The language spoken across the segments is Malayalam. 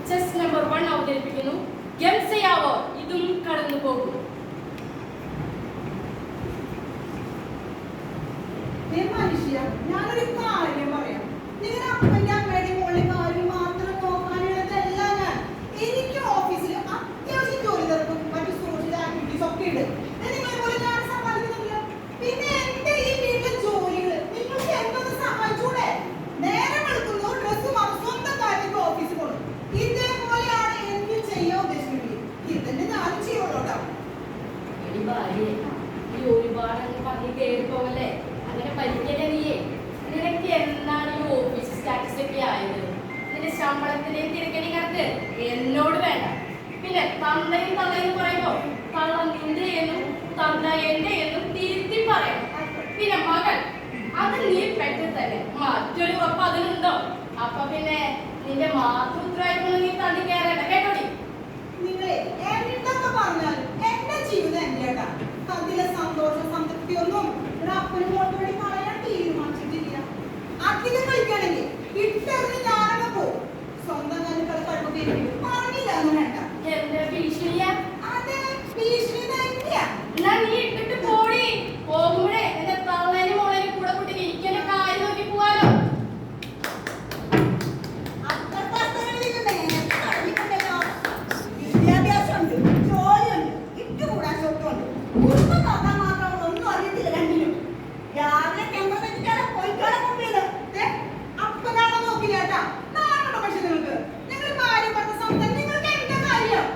ചെസ് നമ്പർ 1 അവതരിപ്പിക്കുന്നു. ഗംസയാവോ ഇതും കടന്നു പോകും. മനുഷ്യ, ഞാനൊരു കാര്യം പറയാം. നിങ്ങളുടെ അപ്പന്റെ അമ്മയുടെയും മോളുടെ കാര്യം മാത്രം നോക്കാനുള്ളതല്ല ഞാൻ. എനിക്ക് ഓഫീസിൽ അത്യാവശ്യം ജോലി തിരക്കും മറ്റു സോഷ്യൽ ആക്ടിവിറ്റീസ് ഒക്കെ ഉണ്ട്. നിങ്ങളെ പോലെ ഞാൻ സമ്പാദിക്കുന്നില്ല. പിന്നെ എന്റെ ഈ വീട്ടിലെ ജോലികൾ നിങ്ങൾക്ക് എന്തൊന്ന് സഹായിച്ചൂടെ? നേരെ വെളുക്കുന്നു, ഡ്രസ്സ് മാറും, സ്വന്തം കാര്യത്തിൽ ഓഫീസിൽ പോകും. ഇതേപോലെയാണ് എനിക്ക് ചെയ്യാൻ ഉദ്ദേശിക്കുന്നത്. ഇതന്നെ ഞാനും ചെയ്യുള്ളൂട്ടോ. ഈ ഒരുപാട് പറഞ്ഞ് കയറി പോവല്ലേ, അങ്ങനെ പഠിക്കല്ലേ നീയേ. നിനക്ക് എന്നാണ് ഈ ഓഫീസ് സ്റ്റാറ്റസ് ഒക്കെ ആയത്? നിന്റെ ശമ്പളത്തിലേക്ക് തിരക്കണി കണക്ക് എന്നോട് വേണ്ട. പിന്നെ തന്തയും തള്ളയും പറയുമ്പോ തള്ള നിന്റെ എന്നും തന്ത എന്റെ എന്നും തിരുത്തി പറയണം. പിന്നെ മകൾ, അത് നീ പെട്ടെന്ന് തന്നെ മറ്റൊരു ഉറപ്പ് അതിനുണ്ടോ? അപ്പൊ പിന്നെ നിന്റെ മാതൃത്വമായിട്ടൊന്നും നീ തള്ളി കയറേണ്ട കേട്ടോടി. നിങ്ങളെ എന്തൊക്കെ പറഞ്ഞാലും എന്റെ ജീവിതം എന്റെയാ. അതിലെ സന്തോഷം സംതൃപ്തി ഒന്നും ഒരു അപ്പനും മോൾക്ക് വേണ്ടി കളയാൻ തീരുമാനിച്ചിട്ടില്ല. അധികം കളിക്കണെങ്കിൽ ഇട്ടെറിഞ്ഞ് ഞാനങ്ങ് പോകും. സ്വന്തം കാലികൾ കഴിവ് പറഞ്ഞില്ല എന്ന് വേണ്ട. എന്റെ ഭീഷണിയാ? അതെ, ഭീഷണി തന്നെയാ. എന്നാ നീ ഇട്ടിട്ട് പോടി. പോകുമ്പോഴേ എന്റെ തള്ളേനും മോളേനും കൂടെ കൂട്ടി ഇരിക്കുന്ന കാര്യം നോക്കി പോവാലോ. വിദ്യാഭ്യാസം ഉണ്ട്, ജോലിയുണ്ട്, ഇട്ടുകൂടാൻ സ്വത്തുണ്ട്. കുടുംബം നോക്കാൻ മാത്രം ഒന്നും അറിയത്തില്ല രണ്ടിനും. രാവിലെ ക്യാമ്പ് വെച്ചിട്ടാണ് പോയിക്കോളെ മുമ്പിൽ അപ്പനാണോ നോക്കില്ലാട്ടാ. നാണോ പക്ഷെ നിങ്ങൾക്ക് നിങ്ങൾ ഭാര്യ പറഞ്ഞ സംസാരം നിങ്ങൾക്ക് എന്താ കാര്യം?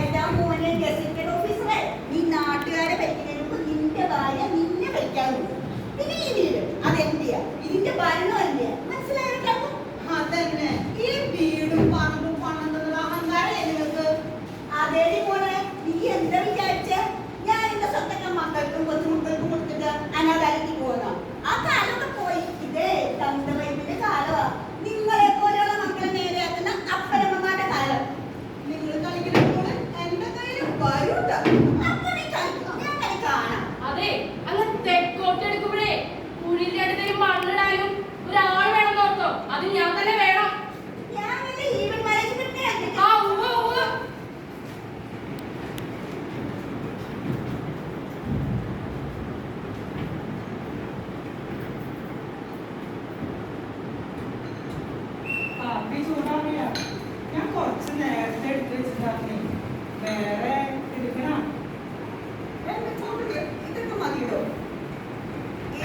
ഏതാ മോനെ ഗസറ്റഡ് ഓഫീസറെ, നീ നാട്ടുകാരെ ഭരിക്കുന്നതിന് നിന്റെ ഭാര്യ നിന്നെ ഭരിക്കാറുണ്ട്. പിന്നെ ഈ വീട് അതെന്റെയാ, ഇതിന്റെ ഭരണം എന്റെയാ. മനസ്സിലായോ? അതന്നെ, ഈ വീടും പറമ്പും പണം തന്നുള്ള അഹങ്കാരം നിങ്ങൾക്ക്. അതേടി മോനെ, നീ എന്താ വിചാരിച്ച ഞാൻ എന്റെ സ്വന്തം മക്കൾക്കും കൊച്ചുമക്കൾക്കും കൊടുത്തിട്ട് അനാഥാലയത്തിൽ പോകുന്ന ആ കാലമൊക്കെ പോയി. ഇതേ തന്തവൈപ്പിന്റെ കാലമാ. നിങ്ങളെ പോലെയുള്ള മക്കളെ നേരെയാക്കുന്ന അപ്പനമ്മമാരുടെ കാലം. നിങ്ങൾ കളിക്കുന്ന എന്റെ കയ്യിലും വരൂട്ടോ. അപ്പൊ നീ കളിക്കും, ഞാൻ കളി കാണാം. അതെ, അങ്ങ് തെക്കോട്ട് എടുക്കുമ്പോഴേ കുഴിന്റെ അടുത്തൊരു മണ്ണിടാനും ഒരാൾ വേണം നോക്കോ. അത് ഞാൻ തന്നെ വേണം. ഞാൻ നിന്റെ ഈവൻ മാനേജ്മെന്റിനെ ആ ഉവ്വ് ഉവ്വ്. കാപ്പി ചൂടാവില്ല. ഞാൻ കുറച്ച് നേരത്തെ എടുത്ത് വെച്ചിട്ടാണ്. വേറെ എടുക്കണം. ഇതൊക്കെ മതിയോ?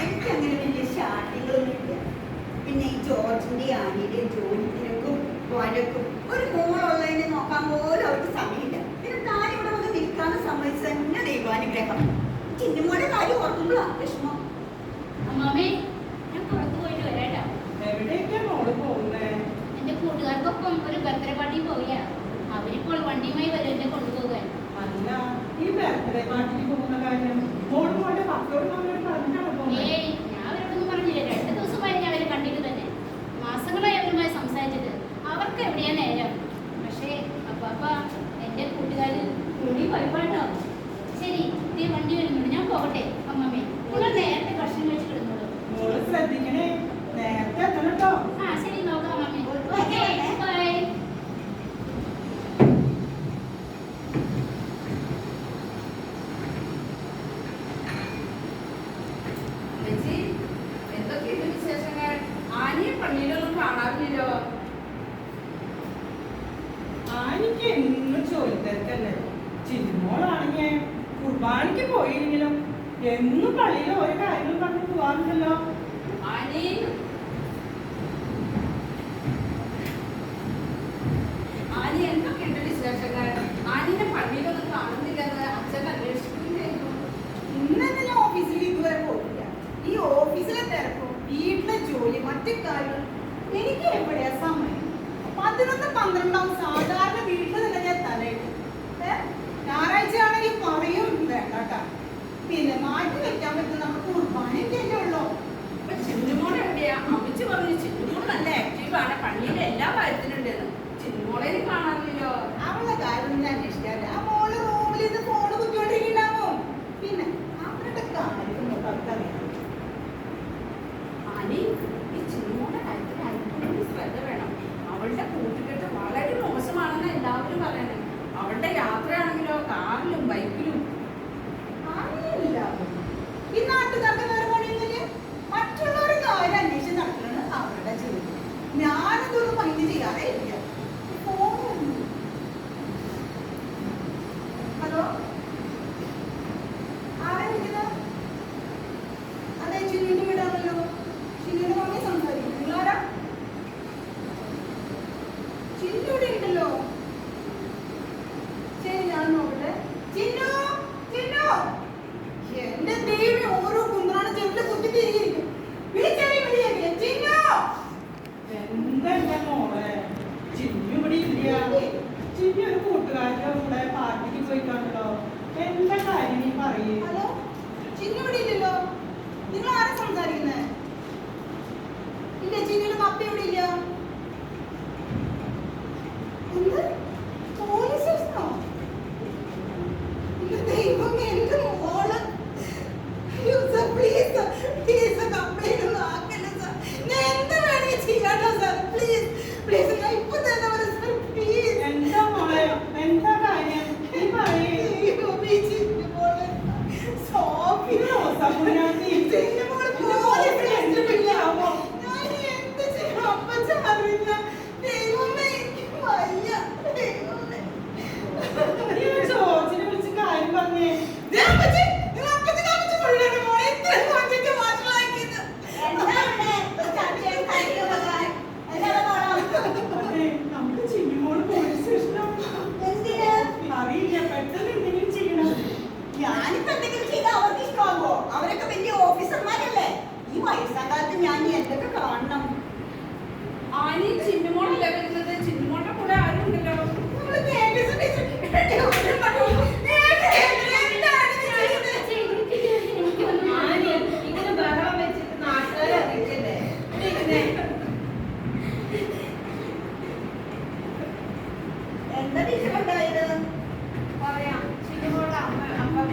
എനിക്കങ്ങനെ വലിയ ശാഠ്യങ്ങളൊന്നും ഇല്ല. പിന്നെ ഈ ജോർജിന്റെ ആനിയുടെയും ജോലി തിരക്കും വഴക്കും ഒരു മോളുള്ളതിനെ നോക്കാൻ പോലും അവർക്ക് സമയമില്ല. പിന്നെ താൻ ഇവിടെ വന്ന് നിൽക്കാതെ സമ്മതിച്ച് തന്നെ ദൈവാനുഗ്രഹം. ചിന്നുമോടെ കാര്യം ഓർക്കുമ്പോഴാ വിഷമം. അമ്മാമേ, ഞാൻ പുറത്ത് പോയിട്ട് വരാട്ടോ. എവിടേക്കാ മോള് പോകുന്നേ? എന്റെ കൂട്ടുകാർക്കൊപ്പം ഒരു ബർത്ത്ഡേ പാർട്ടി പോവുകയാണ്. അവരിപ്പോൾ വണ്ടിയുമായി വരും എന്നെ കൊണ്ടുപോകാൻ. അല്ല, ഈ ബർത്ത്ഡേ പാർട്ടിക്ക് പോകുന്ന കാര്യം മോള് മോളുടെ മക്കളോട് നമ്മളോട് പറഞ്ഞിട്ടാണ് പോകുന്നത്. ഏയ്, ഞാൻ അവരോടൊന്നും പറഞ്ഞില്ല. 2 ദിവസമായി ഞാൻ അവരെ കണ്ടിട്ട് തന്നെ. മാസങ്ങളായി അവരുമായി സംസാരിച്ചിട്ട്. അവർക്ക് എവിടെയാ നേരം? പക്ഷേ അപ്പാപ്പ എന്റെ കൂട്ടുകാരിൽ കൂടി വഴിപാട്ടോ. ശരി, ഇതേ വണ്ടി വരുന്നുണ്ട്, ഞാൻ പോകട്ടെ. അമ്മമ്മേ, നിങ്ങൾ നേരത്തെ ഭക്ഷണം കഴിച്ച് കിടന്നോളൂ. മോള് ശ്രദ്ധിക്കണേ, നേരത്തെ എത്തണം കേട്ടോ. ആ ശരി, നോക്കാം അമ്മമ്മേ. Okay, by. എന്തൊക്കെയുണ്ട് വിശേഷങ്ങൾ? ആനിയെ പള്ളിയിലൊന്നും കാണാറില്ലല്ലോ. ആനിക്ക് എന്നും ജോലി തിരക്കല്ലേ. ചിന്നുമോളാണെങ്കിൽ കുർബാനയ്ക്ക് പോയില്ലെങ്കിലും എന്നും പള്ളിയിൽ ഓരോ കാര്യങ്ങൾ പറഞ്ഞു പോവാറുണ്ടല്ലോ. ആനി, ആനി എന്തൊക്കെയുണ്ട് വിശേഷങ്ങൾ? ആനിനെ പള്ളിയിലൊന്നും കാണുന്നില്ലെന്ന് അച്ഛൻ അന്വേഷിക്കുന്നുണ്ടായിരുന്നു. ഇന്നത്തെ ഞാൻ ഓഫീസിൽ ഇതുവരെ പോയില്ല. ഈ ഓഫീസിലെ തിരക്കും വീട്ടിലെ ജോലി മറ്റു കാര്യങ്ങൾ എനിക്ക് എവിടെയാ സമയം? 11-12 സാധാരണ വീട്ടിൽ തന്നെ ഞാൻ തലയിട്ട്. ഞായറാഴ്ച ആണെങ്കിൽ പറയും വേണ്ട കേട്ടാ. പിന്നെ മാറ്റി വെക്കാൻ പറ്റും, നമുക്ക് കുർബാനയൊക്കെ അല്ലേ ഉള്ളൂ. അപ്പൊ ചിന്നുമോൾ എവിടെയാ? അമ്മച്ചി പറഞ്ഞു ചിന്നുമോൾ നല്ല ആക്റ്റീവാണ്, പള്ളിയിലെ എല്ലാ കാര്യത്തിനുണ്ടെന്ന്. ചിന്നുമോളെ കാണാറില്ലല്ലോ. അവളുടെ കാര്യം ഞാൻ അന്വേഷിക്കാറില്ല. ആ മോള് റൂമിൽ നിന്ന് ഫോണ് കുത്തിക്കൊണ്ടിരിക്കുന്നുണ്ടാവും. പിന്നെ അവരുടെ കാര്യം നമുക്കറിയാം. ആനി, ഈ ചിന്നുമോളുടെ കാര്യത്തിൽ ശ്രദ്ധ വേണം. അവളുടെ കൂട്ടുകെട്ട് അറിയില്ല. ഫോൺ. ഹലോ, ആരാ വിളിക്കുന്നത്? അതെ, ചിന്നുവിന്റെ വീടാണല്ലോ. ചിന്നുവിന്റെ മമ്മി സംസാരിക്കും. നിങ്ങളാരാ? ചിന്നു ഇവിടെ ഉണ്ടല്ലോ. ശരി, ഞാൻ നോക്കട്ടെ. ചിന്നു, ചിന്നു. എന്റെ ദൈവമേ, ഓരോ കുന്ത്രാണ് ചെവില് കുത്തിത്തിരിക്കും. വിളിച്ചാലേ വിളിയേക്കില്ല. ചിന്നു. എന്താ എന്റെ മോളെ ചിന്നു ഇവിടെ ഇല്ല. ചിന്നു ഒരു കൂട്ടുകാരുടെ കൂടെ പാർട്ടിക്ക് പോയി കണ്ടോ? എന്താ കാര്യം നീ പറയേ? ഹലോ, ചിന്നു ഇവിടെ ഇല്ലല്ലോ. നിങ്ങൾ ആരാ സംസാരിക്കുന്നത്? ഇല്ല, ചിന്നുവിന്റെ പപ്പ ഇവിടെ ഇല്ല. എന്ത്? പോലീസ് സ്റ്റേഷനോ? എന്റെ ദൈവമേ, എന്റെ മോള്. അയ്യോ സർ, പ്ലീസ് പ്ലീസ് കംപ്ലൈന്റ് ഒന്നും ആക്കല്ല സർ. ഞാൻ എന്ത് വേണമെങ്കിൽ ചെയ്യാട്ടോ സർ. പ്ലീസ് പ്ലീസ്, ഞാൻ ഇപ്പൊ തന്നെ വരാം സർ. പ്ലീസ്. എന്താ മോളെ, എന്താ കാര്യം നീ പറയേ? അയ്യോ, ബീച്ചിന്റെ മോള് സോഫി. റോസാപ്പൂവിനകത്ത് ചിന്നു മോള് പോലീസ് സ്റ്റേഷനിലാവോ? ഞാൻ എന്ത് ചെയ്യും? അപ്പച്ച അറിയില്ല. ദൈവമേ, എനിക്ക് വയ്യ. ദൈവമേ. നീ ആ ജോർജിനെ വിളിച്ച് കാര്യം പറഞ്ഞേ. ദേ അപ്പച്ചി, നിങ്ങൾ അപ്പച്ചനെ അപ്പച്ചി കൊള്ളണം മോളെ. ഇത്രയും കൊണ്ടിട്ട് മാറ്റമാക്കിയത്. അതെ, നമ്മുടെ ചിന്നുമോള് പോലീസ് സ്റ്റേഷനിലാണ്. അറിയില്ല, പെട്ടെന്ന് എന്തെങ്കിലും ചെയ്യണം. ഞാനിപ്പോ എന്തെങ്കിലും ചെയ്താൽ അവർക്ക് ഇഷ്ടമാകുമോ? അവരൊക്കെ വലിയ ഓഫീസർമാരല്ലേ? ഈ വയസ്സാം കാലത്ത് ഞാൻ എന്തൊക്കെ കാണണം? ആനി ചിന്നുമോളല്ലേ വരുന്നത്? ചിന്നുമോളുടെ കൂടെ ആരും ഉണ്ടല്ലോ. നമ്മള് കേൾക്കുന്ന ടീച്ചർ ആനി ഇങ്ങനെ ബഹളം വെച്ചിട്ട് നാട്ടുകാരെ അറിയിക്കല്ലേ? എന്താ ടീച്ചർ ഉണ്ടായത്? പറയാം. ചിന്നുമോളുടെ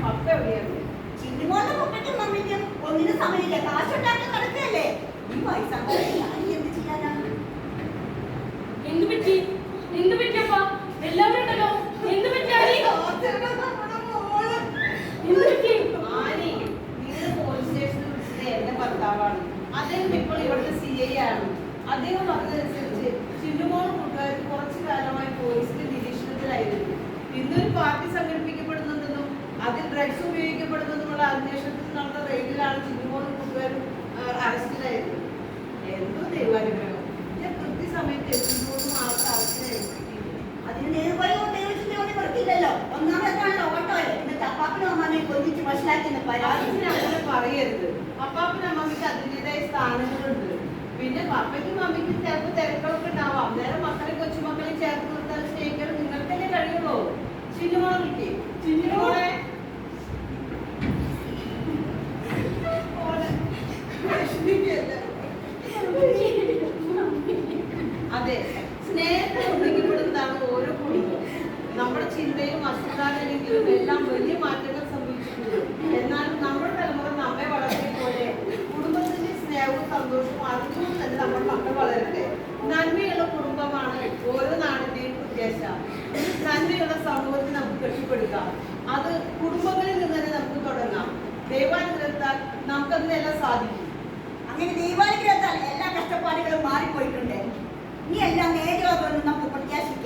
പപ്പ എവിടെയാണ്? ചിന്നുമോളുടെ പപ്പയ്ക്കും മമ്മിക്കും ഒന്നിനും സമയമില്ല. കാശുണ്ടാക്കി നടക്കുകയല്ലേ? ഈ വയസ്സാം കാലത്ത് ഞാൻ എന്ത് ചെയ്യാനാണ്? എന്ത് പറ്റി? എന്ത് പറ്റിയപ്പാ? എല്ലാവരും ഉണ്ടല്ലോ. എന്ത് പറ്റിയാണി? നമ്മുടെ മോള്. എന്ത് പറ്റി? ആനി, നിങ്ങൾ പോലീസ് സ്റ്റേഷനിൽ വിളിച്ചത് എന്റെ ഭർത്താവാണ്. അദ്ദേഹം ഇപ്പോൾ ഇവിടുത്തെ CI ആണ്. അദ്ദേഹം പറഞ്ഞതനുസരിച്ച് ചിന്നുമോൾ കൂട്ടുകാർക്ക് കുറച്ചു കാലമായി പോലീസിന്റെ നിരീക്ഷണത്തിലായിരുന്നു. ഇന്നൊരു പാർട്ടി സംഘടിപ്പിക്കപ്പെടുന്നുണ്ടെന്നും അതിൽ ഡ്രഗ്സ് ഉപയോഗിക്കപ്പെടുന്നതുമുള്ള അന്വേഷണത്തിൽ നടന്ന റെയ്ഡിലാണ് ചിന്നുമോളും കൂട്ടുകാരും അറസ്റ്റിലായത്. എന്തോ ദൈവാനുഗ്രഹം. ഞാൻ കൃത്യസമയത്ത് എത്തുന്നതും ആൾക്ക് അറസ്റ്റിനെ ഏൽപ്പിക്കുന്നു. അതിന് നേർവഴിയോ ദൈവത്തിന്റെ ഒന്നും വർക്കില്ലല്ലോ. ഒന്നാമതാണല്ലോ ഓട്ടോയെ. എന്നിട്ട് അപ്പാപ്പനും അമ്മാമയും കൊന്നിച്ച് മനസ്സിലാക്കിയെന്ന് പരാതി. അതിന് അങ്ങനെ പറയരുത്. അപ്പാപ്പനും അമ്മയ്ക്ക് അതിൻ്റെതായ സ്ഥാനങ്ങളുണ്ട്. പിന്നെ പപ്പയ്ക്കും മമ്മിക്കും ചിലപ്പോൾ തിരക്കുകളൊക്കെ ഉണ്ടാവാം. അന്നേരം മക്കളെ കൊച്ചുമക്കളെ ചേർത്ത് നിർത്താൻ സ്നേഹിക്കാൻ നിങ്ങൾക്കല്ലേ കഴിയുള്ളൂ. ചിന്നുമോളെ വിളിക്കേ. ചിന്നുമോളെ. അതെ, സ്നേഹത്തിൽ ഒതുക്കപ്പെടുന്നതാണ് ഓരോ കുടുംബം. നമ്മുടെ ചിന്തയും അസുഖാണെങ്കിലും എല്ലാം വലിയ മാറ്റങ്ങൾ സംഭവിച്ചിട്ടുണ്ട്. എന്നാൽ നമ്മുടെ തലമുറ നമ്മെ വളർത്തിയ പോലെ കുടുംബത്തിന്റെ സ്നേഹവും സന്തോഷവും അറിഞ്ഞുകൊണ്ട് തന്നെ നമ്മുടെ മക്കൾ വളരട്ടെ. നന്മയുള്ള കുടുംബമാണ് ഓരോ നാടിന്റെയും പ്രത്യാശ. നന്മയുള്ള സമൂഹത്തിൽ നമുക്ക് കെട്ടിപ്പടുക്കാം. അത് കുടുംബങ്ങളിൽ നിന്ന് തന്നെ നമുക്ക് തുടങ്ങാം. ദൈവാനുഗ്രഹത്താൽ നമുക്കതിനെല്ലാം സാധിക്കും. അങ്ങനെ ദൈവാനുഗ്രഹത്താൽ എല്ലാ കഷ്ടപ്പാടുകളും മാറിപ്പോയിട്ടുണ്ട്. ഇനി എല്ലാം നേരെയാകുമെന്ന് നമുക്ക് പ്രത്യാശിക്കാം.